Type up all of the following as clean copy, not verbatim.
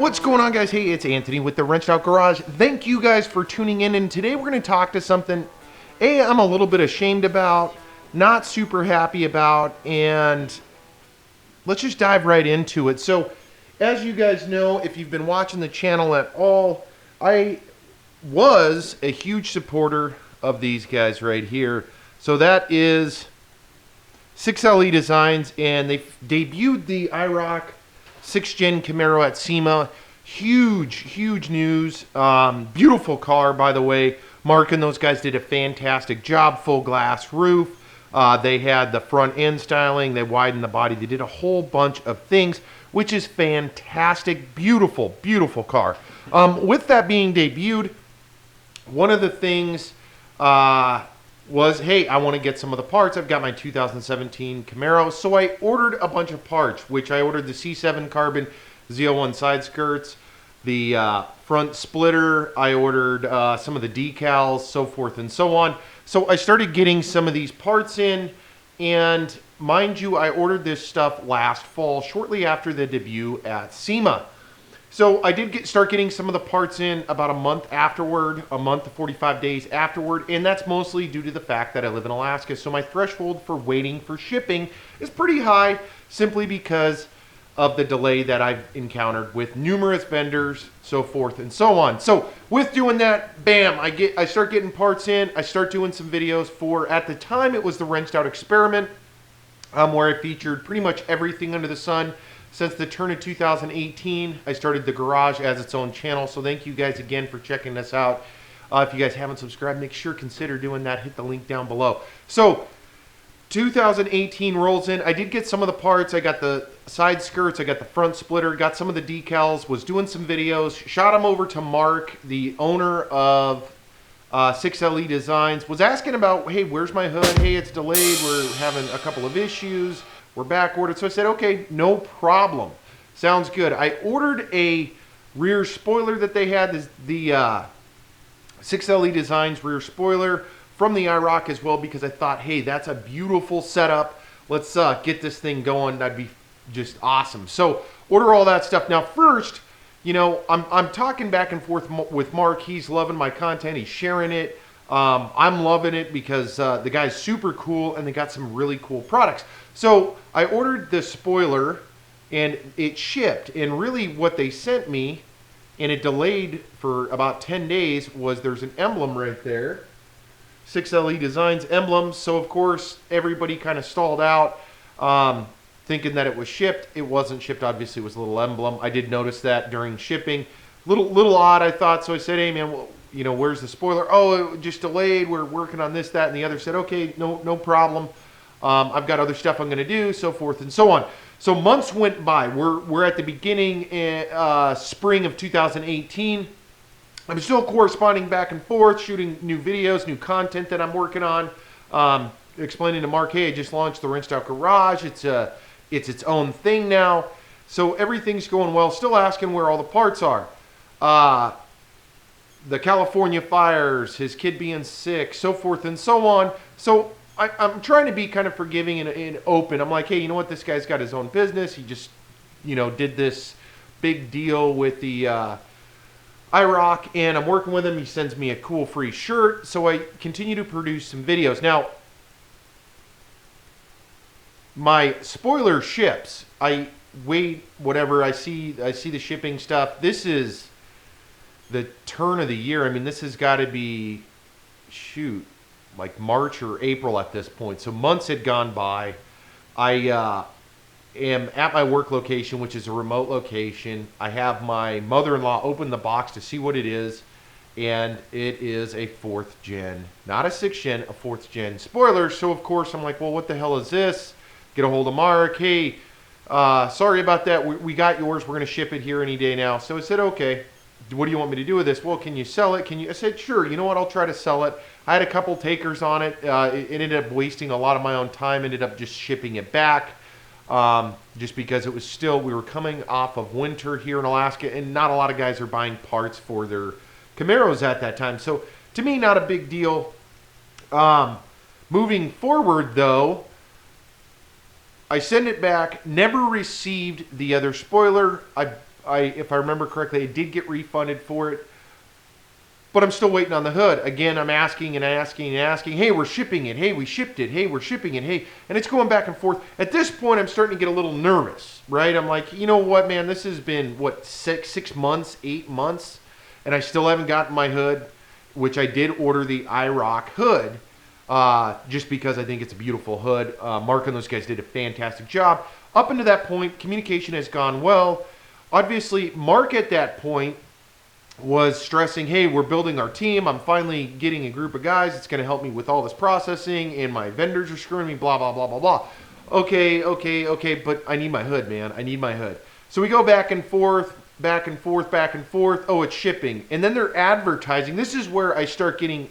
What's going on, guys? Hey, it's Anthony with the Wrenched Out Garage. Thank you guys for tuning in, and today we're going to talk to something I'm a little bit ashamed about, not super happy about, and let's just dive right into it. So, as you guys know, if you've been watching the channel at all, I was a huge supporter of these guys right here. So that is 6LE Designs, and they debuted the Iroc 6th Gen Camaro at SEMA. Huge news. Beautiful car, by the way. Mark and those guys did a fantastic job. Full glass roof. They had the front end styling. They widened the body. They did a whole bunch of things, which is fantastic. Beautiful car. With that being debuted, one of the things was, hey, I want to get some of the parts. I've got my 2017 Camaro, so I ordered a bunch of parts, which I ordered the C7 carbon Z01 side skirts, the front splitter. I ordered some of the decals, so forth and so on. So I started getting some of these parts in, and mind you, I ordered this stuff last fall, shortly after the debut at SEMA. So I did start getting some of the parts in about a month afterward, a month to 45 days afterward, and that's mostly due to the fact that I live in Alaska. So my threshold for waiting for shipping is pretty high, simply because of the delay that I've encountered with numerous vendors, so forth and so on. So with doing that, bam, I start getting parts in. I start doing some videos for, at the time, it was the Wrenched Out Experiment, where I featured pretty much everything under the sun. Since the turn of 2018, I started the garage as its own channel. So thank you guys again for checking us out. If you guys haven't subscribed, make sure consider doing that. Hit the link down below. So 2018 rolls in. I did get some of the parts. I got the side skirts. I got the front splitter. Got some of the decals. Was doing some videos. Shot them over to Mark, the owner of 6LE Designs. Was asking about, hey, where's my hood? Hey, it's delayed. We're having a couple of issues. We're back ordered. So I said, okay, no problem. Sounds good. I ordered a rear spoiler that they had, the 6LE Designs rear spoiler from the Iroc as well, because I thought, hey, that's a beautiful setup. Let's get this thing going. That'd be just awesome. So order all that stuff. Now first, you know, I'm talking back and forth with Mark. He's loving my content. He's sharing it. I'm loving it because the guy's super cool and they got some really cool products. So I ordered the spoiler and it shipped, and really what they sent me, and it delayed for about 10 days, was there's an emblem right there, 6LE Designs emblem. So of course everybody kind of stalled out, thinking that it was shipped. It wasn't shipped. Obviously it was a little emblem. I did notice that during shipping. Little odd, I thought. So I said, hey man, well, you know, where's the spoiler? Oh, it just delayed. We're working on this, that, and the other. Said, okay, no problem. I've got other stuff I'm going to do, so forth and so on. So months went by. We're at the beginning, spring of 2018. I'm still corresponding back and forth, shooting new videos, new content that I'm working on. Explaining to Mark, hey, I just launched the Wrenched Out Garage. It's its own thing now. So everything's going well. Still asking where all the parts are. The California fires, his kid being sick, so forth and so on. So I'm trying to be kind of forgiving and open. I'm like, hey, you know what? This guy's got his own business. He just, you know, did this big deal with the Iroc, and I'm working with him. He sends me a cool free shirt. So I continue to produce some videos. Now, my spoiler ships. I wait, whatever. I see the shipping stuff. This is the turn of the year. I mean, this has got to be, shoot, like March or April at this point. So months had gone by. I am at my work location, which is a remote location. I have my mother-in-law open the box to see what it is, and it is a 4th gen, not a 6th gen, a 4th gen spoiler. So of course I'm like, well, what the hell is this? Get a hold of Mark. Hey, sorry about that. We got yours. We're going to ship it here any day now. So I said, okay. What do you want me to do with this? Well, can you sell it? I said, sure. You know what? I'll try to sell it. I had a couple takers on it. It ended up wasting a lot of my own time. Ended up just shipping it back, just because it was still, we were coming off of winter here in Alaska, and not a lot of guys are buying parts for their Camaros at that time. So to me, not a big deal. Moving forward, though, I send it back. Never received the other spoiler. if I remember correctly, I did get refunded for it. But I'm still waiting on the hood. Again, I'm asking and asking and asking. Hey, we're shipping it. Hey, we shipped it. Hey, we're shipping it. Hey, and it's going back and forth. At this point, I'm starting to get a little nervous, right? I'm like, you know what, man? This has been, what, 6 months, 8 months, and I still haven't gotten my hood, which I did order the Iroc hood, just because I think it's a beautiful hood. Mark and those guys did a fantastic job. Up until that point, communication has gone well. Obviously, Mark at that point was stressing, hey, we're building our team. I'm finally getting a group of guys. It's going to help me with all this processing, and my vendors are screwing me, blah, blah, blah, blah, blah. Okay, but I need my hood, man. I need my hood. So we go back and forth, back and forth, back and forth. Oh, it's shipping. And then they're advertising. This is where I start getting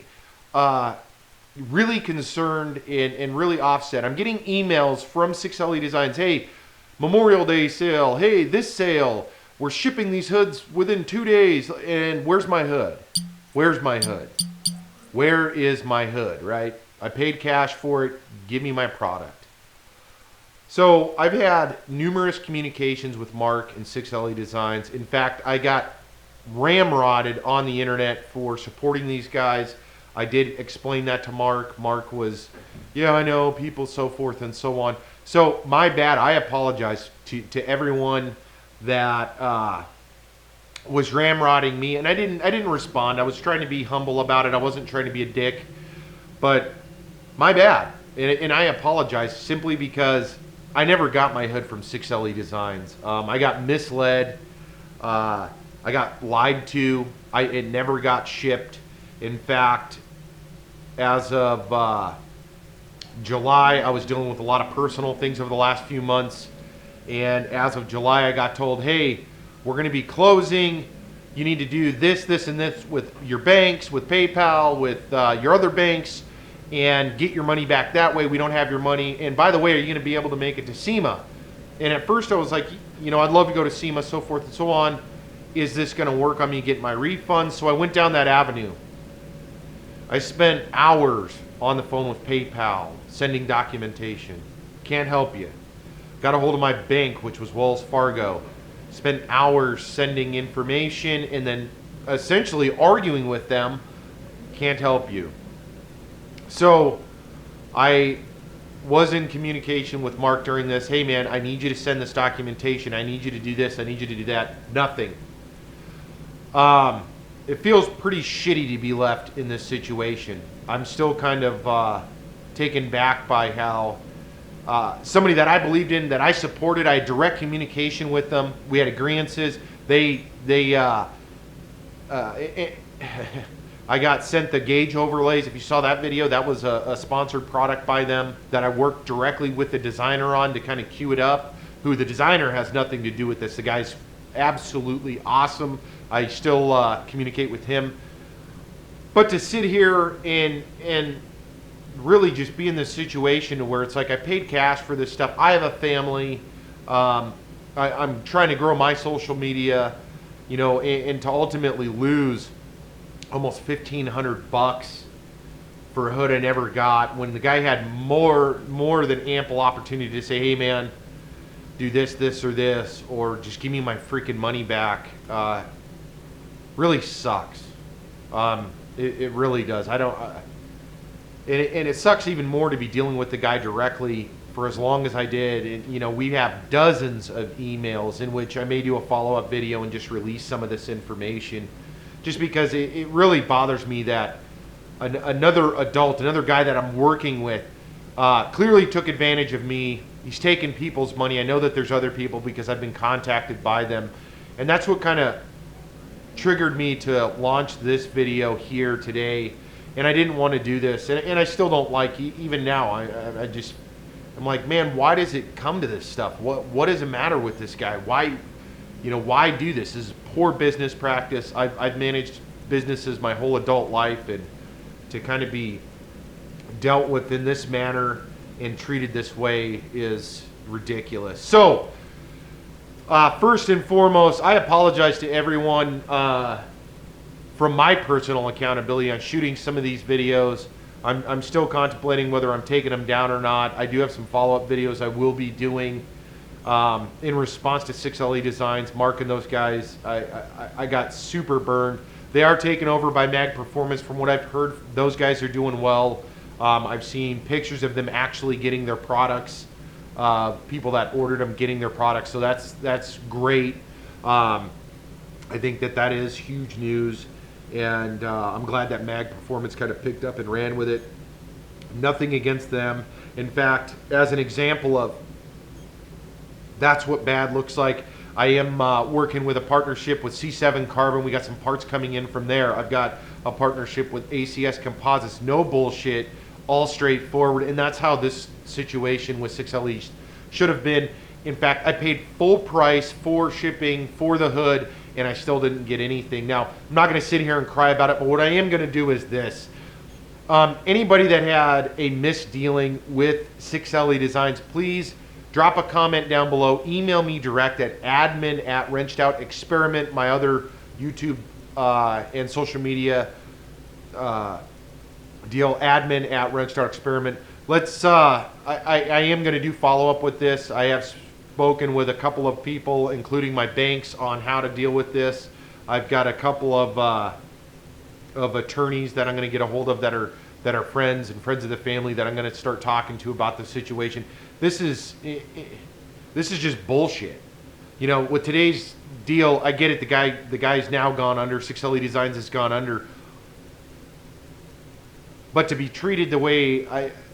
really concerned and really offset. I'm getting emails from 6LE Designs. Hey, Memorial Day sale. Hey, this sale. We're shipping these hoods within 2 days, and where's my hood? Where's my hood? Where is my hood, right? I paid cash for it. Give me my product. So I've had numerous communications with Mark and 6LE Designs. In fact, I got ramrodded on the internet for supporting these guys. I did explain that to Mark. Mark was, yeah, I know, people, so forth and so on. So my bad. I apologize to everyone that was ramrodding me, and I didn't respond. I was trying to be humble about it. I wasn't trying to be a dick, but my bad, and I apologize simply because I never got my hood from 6LE Designs. I got misled. I got lied to. It never got shipped. In fact, as of July, I was dealing with a lot of personal things over the last few months. And as of July, I got told, hey, we're going to be closing. You need to do this, this, and this with your banks, with PayPal, with your other banks, and get your money back that way. We don't have your money. And by the way, are you going to be able to make it to SEMA? And at first I was like, you know, I'd love to go to SEMA, so forth and so on. Is this going to work on me getting my refund? So I went down that avenue. I spent hours on the phone with PayPal, sending documentation. Can't help you. Got a hold of my bank, which was Wells Fargo. Spent hours sending information and then essentially arguing with them. Can't help you. So I was in communication with Mark during this. Hey, man, I need you to send this documentation. I need you to do this. I need you to do that. Nothing. It feels pretty shitty to be left in this situation. I'm still kind of taken back by how somebody that I believed in, that I supported, I had direct communication with them. We had agreeances. I got sent the gauge overlays. If you saw that video, that was a sponsored product by them that I worked directly with the designer on to kind of cue it up, who the designer has nothing to do with this. The guy's absolutely awesome. I still communicate with him. But to sit here and really just be in this situation where it's like I paid cash for this stuff. I have a family. I'm trying to grow my social media, you know, and to ultimately lose almost $1,500 for a hood I never got when the guy had more than ample opportunity to say, hey man, do this, this, or this, or just give me my freaking money back. Really sucks. It really does. And it sucks even more to be dealing with the guy directly for as long as I did. And, you know, we have dozens of emails in which I may do a follow-up video and just release some of this information, just because it really bothers me that another adult, another guy that I'm working with, clearly took advantage of me. He's taken people's money. I know that there's other people because I've been contacted by them. And that's what kind of triggered me to launch this video here today. And I didn't want to do this, and I still don't like, even now, I'm like, man, why does it come to this stuff? What does it matter with this guy? Why do this? This is poor business practice. I've managed businesses my whole adult life, and to kind of be dealt with in this manner and treated this way is ridiculous. So, first and foremost, I apologize to everyone from my personal accountability on shooting some of these videos. I'm still contemplating whether I'm taking them down or not. I do have some follow-up videos I will be doing. in response to 6LE Designs. Mark and those guys, I got super burned. They are taken over by Mag Performance. From what I've heard, those guys are doing well. I've seen pictures of them actually getting their products. People that ordered them getting their products, so that's great. I think that is huge news, and I'm glad that Mag Performance kind of picked up and ran with it. Nothing against them. In fact, as an example of that's what bad looks like, I am working with a partnership with C7 Carbon. We got some parts coming in from there. I've got a partnership with ACS Composites. No bullshit, all straightforward. And that's how this situation with 6LE should have been. In fact, I paid full price for shipping for the hood, and I still didn't get anything. Now, I'm not going to sit here and cry about it, but what I am going to do is this. Anybody that had a misdealing with 6LE Designs, please drop a comment down below. Email me direct at admin@wrenchedoutexperiment, my other YouTube and social media deal, admin@wrenchedoutexperiment. Let's, I am going to do follow-up with this. I have spoken with a couple of people, including my banks, on how to deal with this. I've got a couple of attorneys that I'm going to get a hold of that are friends and friends of the family that I'm going to start talking to about the situation. This is just bullshit. You know, with today's deal, I get it. The guy's now gone under. 6LE Designs has gone under. But to be treated the way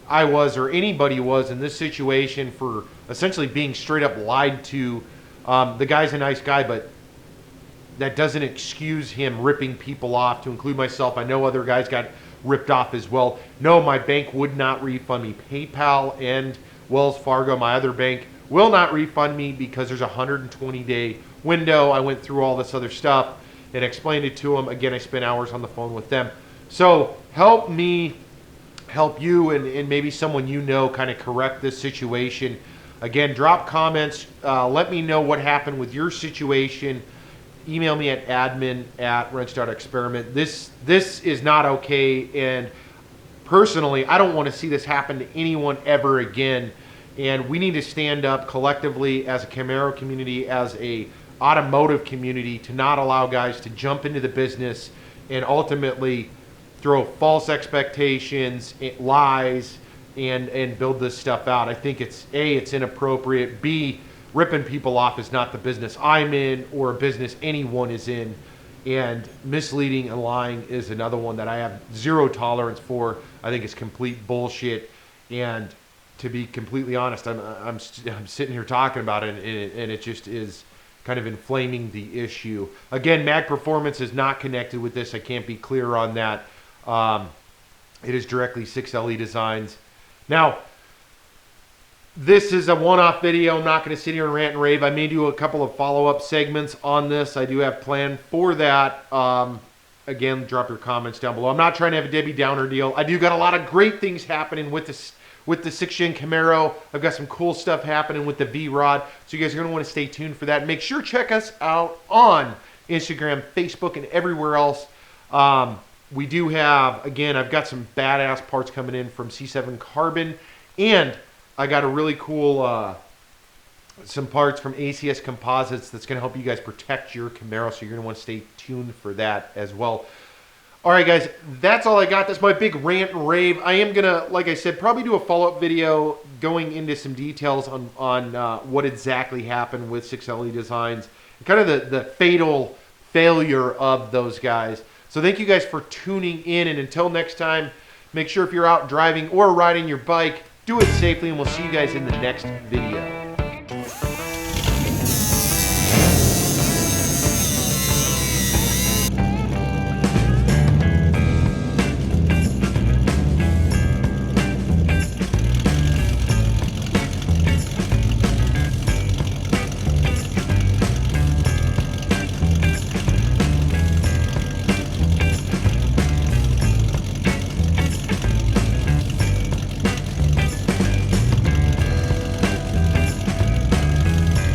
I was, or anybody was in this situation, for essentially being straight up lied to, the guy's a nice guy, but that doesn't excuse him ripping people off, to include myself. I know other guys got ripped off as well. No, my bank would not refund me. PayPal and Wells Fargo, my other bank, will not refund me because there's a 120-day window. I went through all this other stuff and explained it to them. Again, I spent hours on the phone with them. So help me help you, and maybe someone you know kind of correct this situation. Again, drop comments. Let me know what happened with your situation. Email me at admin@wrenchedoutexperiment. This is not okay, and personally, I don't want to see this happen to anyone ever again. And we need to stand up collectively as a Camaro community, as a automotive community, to not allow guys to jump into the business and ultimately throw false expectations, lies, and build this stuff out. I think it's inappropriate. B, ripping people off is not the business I'm in, or a business anyone is in. And misleading and lying is another one that I have zero tolerance for. I think it's complete bullshit. And to be completely honest, I'm sitting here talking about it, and it just is kind of inflaming the issue. Again, Mag Performance is not connected with this. I can't be clear on that. It is directly 6LE Designs. Now, this is a one-off video. I'm not going to sit here and rant and rave. I may do a couple of follow-up segments on this. I do have planned for that. Again, drop your comments down below. I'm not trying to have a Debbie Downer deal. I do got a lot of great things happening with the 6-gen Camaro. I've got some cool stuff happening with the V-Rod. So you guys are going to want to stay tuned for that. Make sure to check us out on Instagram, Facebook, and everywhere else. We do have, again, I've got some badass parts coming in from C7 Carbon, and I got a really cool, some parts from ACS Composites that's going to help you guys protect your Camaro, so you're going to want to stay tuned for that as well. All right, guys, that's all I got. That's my big rant and rave. I am going to, like I said, probably do a follow-up video going into some details on what exactly happened with 6LE Designs, and kind of the fatal failure of those guys. So thank you guys for tuning in, and until next time, make sure if you're out driving or riding your bike, do it safely, and we'll see you guys in the next video.